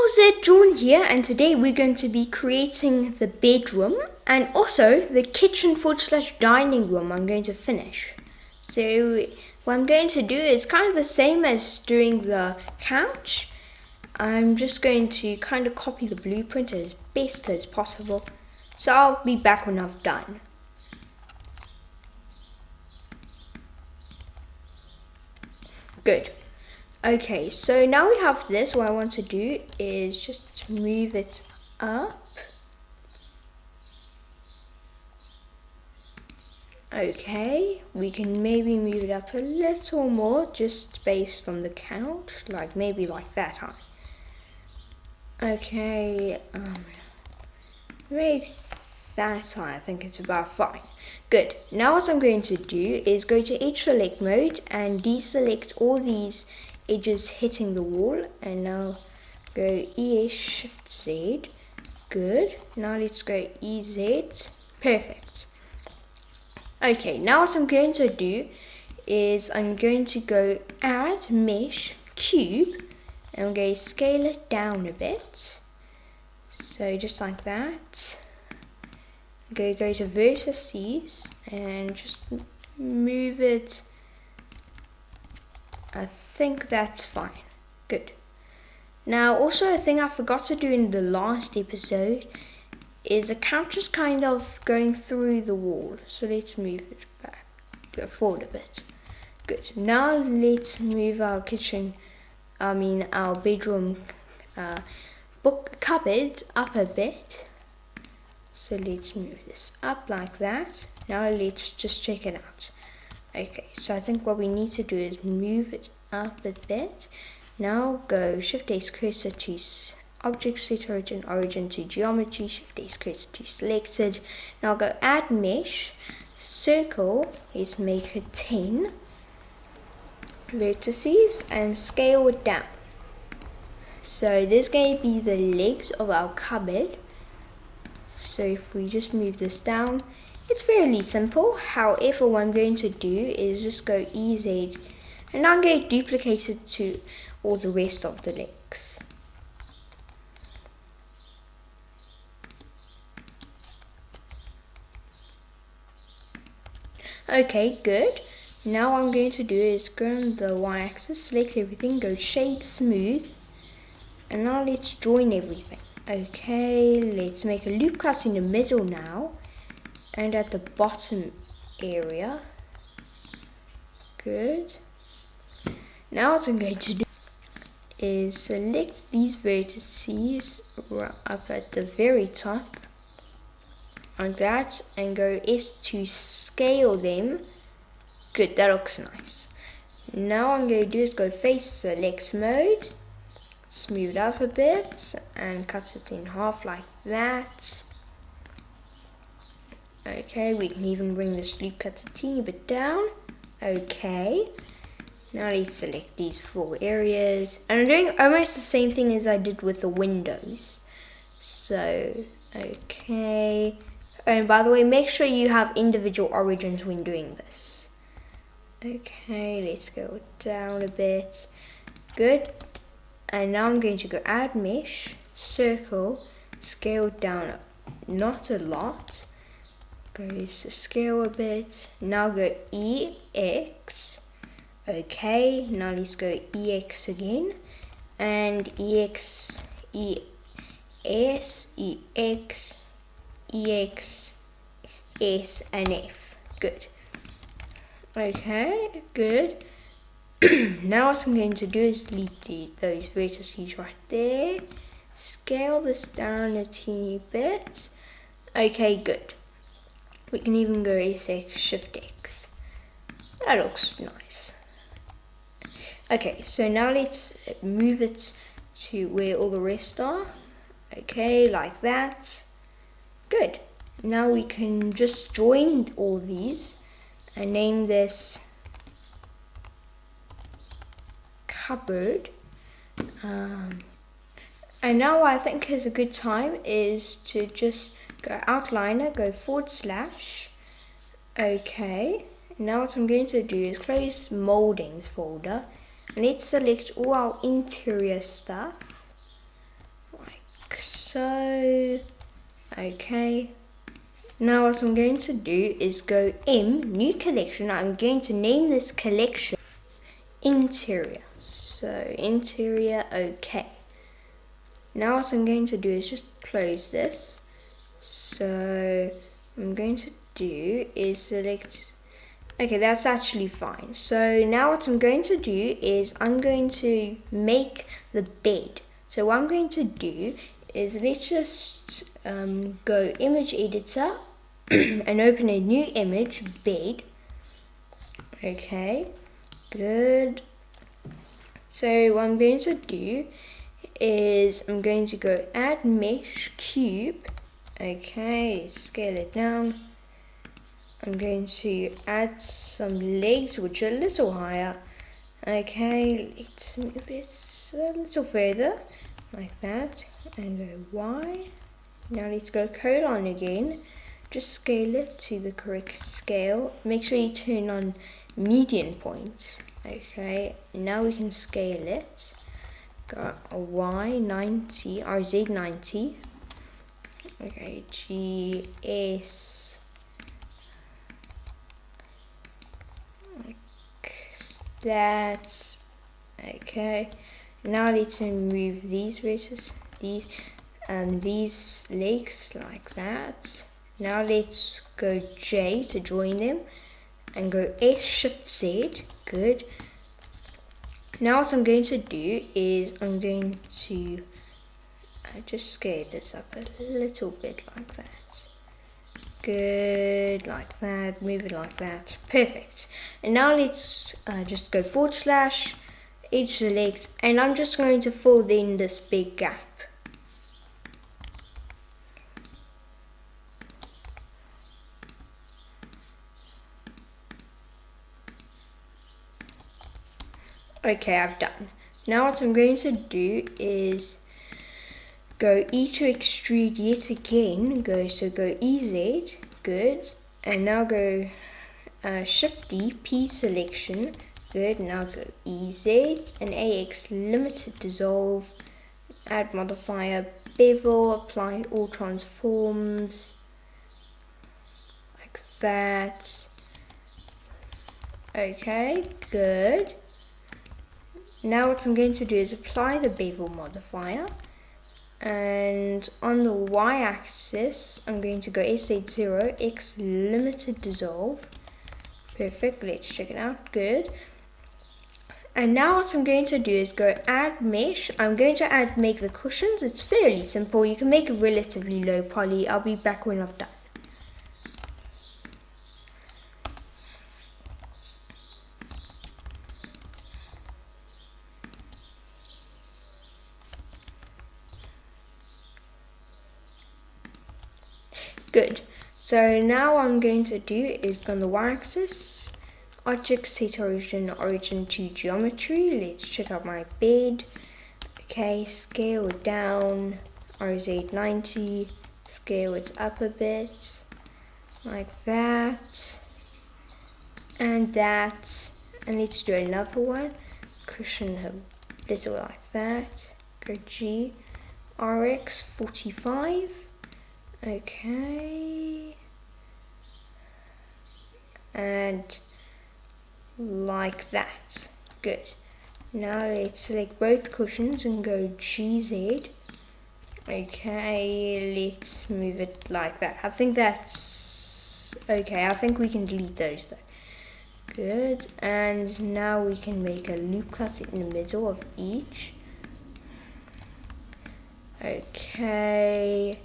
was it, John here, and today we're going to be creating the bedroom and also the kitchen / dining room I'm going to finish. So what I'm going to do is kind of the same as doing the couch. I'm just going to kind of copy the blueprint as best as possible. So I'll be back when I've done. Good. Okay, so now we have this. What I want to do is just move it up. Okay, we can maybe move it up a little more just based on the count, like maybe like that high. Okay, maybe that high. I think it's about fine. Good. Now what I'm going to do is go to edge select mode and deselect all these edges hitting the wall, and now go ES Shift Z. Good. Now let's go EZ. Perfect. Okay, now what I'm going to do is I'm going to go add mesh cube and I'm going to scale it down a bit. So just like that. I'm going to go to vertices and just move it. I think that's fine. Good. Now also a thing I forgot to do in the last episode is the couch is kind of going through the wall. So let's move it back, go forward a bit. Good. Now let's move our our bedroom book cupboard up a bit. So let's move this up like that. Now let's just check it out. Okay, so I think what we need to do is move it up a bit. Now go Shift S cursor to object, set origin to geometry, Shift S cursor to selected. Now go add mesh, circle, let's make it 10 vertices and scale it down. So this is going to be the legs of our cupboard. So if we just move this down, it's fairly simple. However, what I'm going to do is just go EZ and now I'm going to duplicate it to all the rest of the legs. Okay, good. Now what I'm going to do is go on the y-axis, select everything, go shade smooth, and now let's join everything. Okay, let's make a loop cut in the middle now, and at the bottom area. Good. Now what I'm going to do is select these vertices up at the very top, like that, and go S to scale them. Good, that looks nice. Now what I'm going to do is go face select mode, smooth up a bit, and cut it in half like that. Okay, we can even bring this loop cut a teeny bit down. Okay, now let's select these 4 areas. And I'm doing almost the same thing as I did with the windows. So, okay. And by the way, make sure you have individual origins when doing this. Okay, let's go down a bit. Good. And now I'm going to go add mesh, circle, scale down, not a lot. Go to scale a bit. Now go EX. Okay, now let's go EX again. And EX, ES, EX, EX, S, and F. Good. Okay, good. Now what I'm going to do is delete those vertices right there. Scale this down a teeny bit. Okay, good. We can even go SX Shift X. That looks nice. Okay, so now let's move it to where all the rest are. Okay, like that. Good. Now we can just join all these and name this cupboard. And now what I think is a good time is to just go outliner, go /. Okay, now what I'm going to do is close moldings folder and let's select all our interior stuff. so. Okay. Now what I'm going to do is go new collection. I'm going to name this collection interior. So interior, okay. Now what I'm going to do is just close this. So I'm going to do is select, okay, that's actually fine. So now what I'm going to do is I'm going to make the bed. So what I'm going to do is let's just go image editor and open a new image, bed. Okay, good. So what I'm going to do is I'm going to go add mesh cube. Okay, scale it down. I'm going to add some legs which are a little higher. Okay, let's move it a little further like that and go Y. Now let's go colon again. Just scale it to the correct scale. Make sure you turn on median points. Okay, now we can scale it. Got a Y90 or Z90. Okay, GS. Like that. Okay. Now let's remove these vertices, these legs like that. Now let's go J to join them and go S Shift Z. Good. Now what I'm going to do is I'm going to just scale this up a little bit like that. Good, like that. Move it like that. Perfect. And now let's just go / edge select, and I'm just going to fill in this big gap. Okay, I've done. Now what I'm going to do is go E to extrude yet again. Go EZ, good. And now go Shift D, P selection, good. Now go EZ and AX limited dissolve. Add modifier, bevel, apply all transforms like that. Okay, good. Now what I'm going to do is apply the bevel modifier, and on the y-axis I'm going to go S80 X limited dissolve. Perfect, let's check it out, good. And now what I'm going to do is go add mesh. I'm going to make the cushions. It's fairly simple. You can make it relatively low poly. I'll be back when I've done. Good. So now what I'm going to do is go on the y-axis, object set origin to geometry. Let's check out my bed. Okay, scale it down, RZ90, scale it up a bit, like that, and that, and let's do another one. Cushion a little like that. Go G, RX 45. Okay, and like that. Good. Now let's select both cushions and go GZ. Okay, let's move it like that. I think that's okay. I think we can delete those though. Good. And now we can make a loop cut in the middle of each. Okay.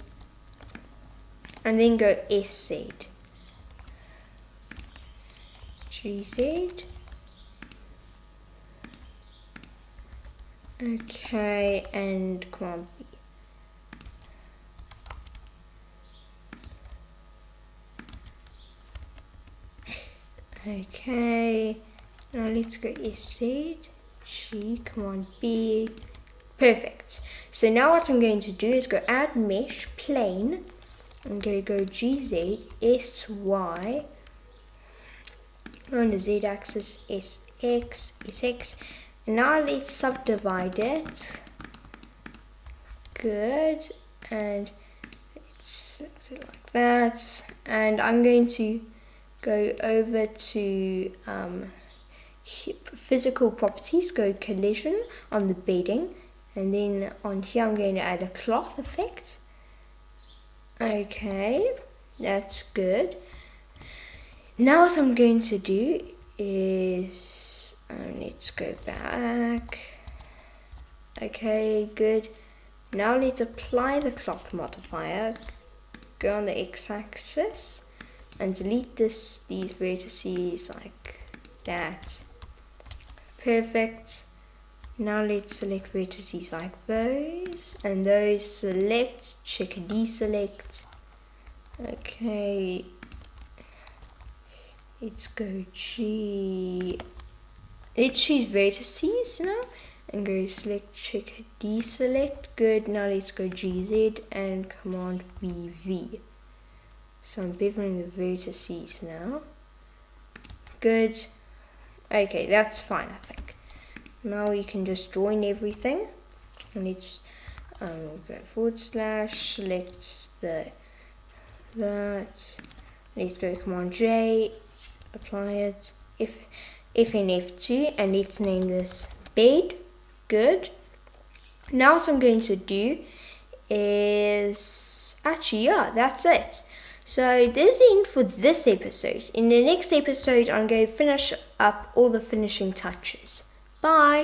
And then go SZ, GZ. Okay, and come on. Okay, now let's go SZ, G, come on, B. Perfect. So now what I'm going to do is go add mesh, plane. I'm going to go GZ, SY, on the Z axis, SX, SX, and now let's subdivide it. Good, and it's like that. And I'm going to go over to physical properties, go collision on the bedding, and then on here I'm going to add a cloth effect. Okay, that's good. Now what I'm going to do is, let's go back. Okay, good. Now let's apply the cloth modifier. Go on the x-axis and delete these vertices like that. Perfect. Now let's select vertices like those, and those select, check deselect. Okay, let's go G. Let's choose vertices now and go select, check deselect. Good. Now let's go GZ and command BV. So I'm beveling the vertices now. Good. Okay, that's fine, I think. Now you can just join everything. And let's go / select that. Let's go command J, apply it, F2, and let's name this bed. Good. Now what I'm going to do is, actually, yeah, that's it. So this is the end for this episode. In the next episode, I'm going to finish up all the finishing touches. Bye!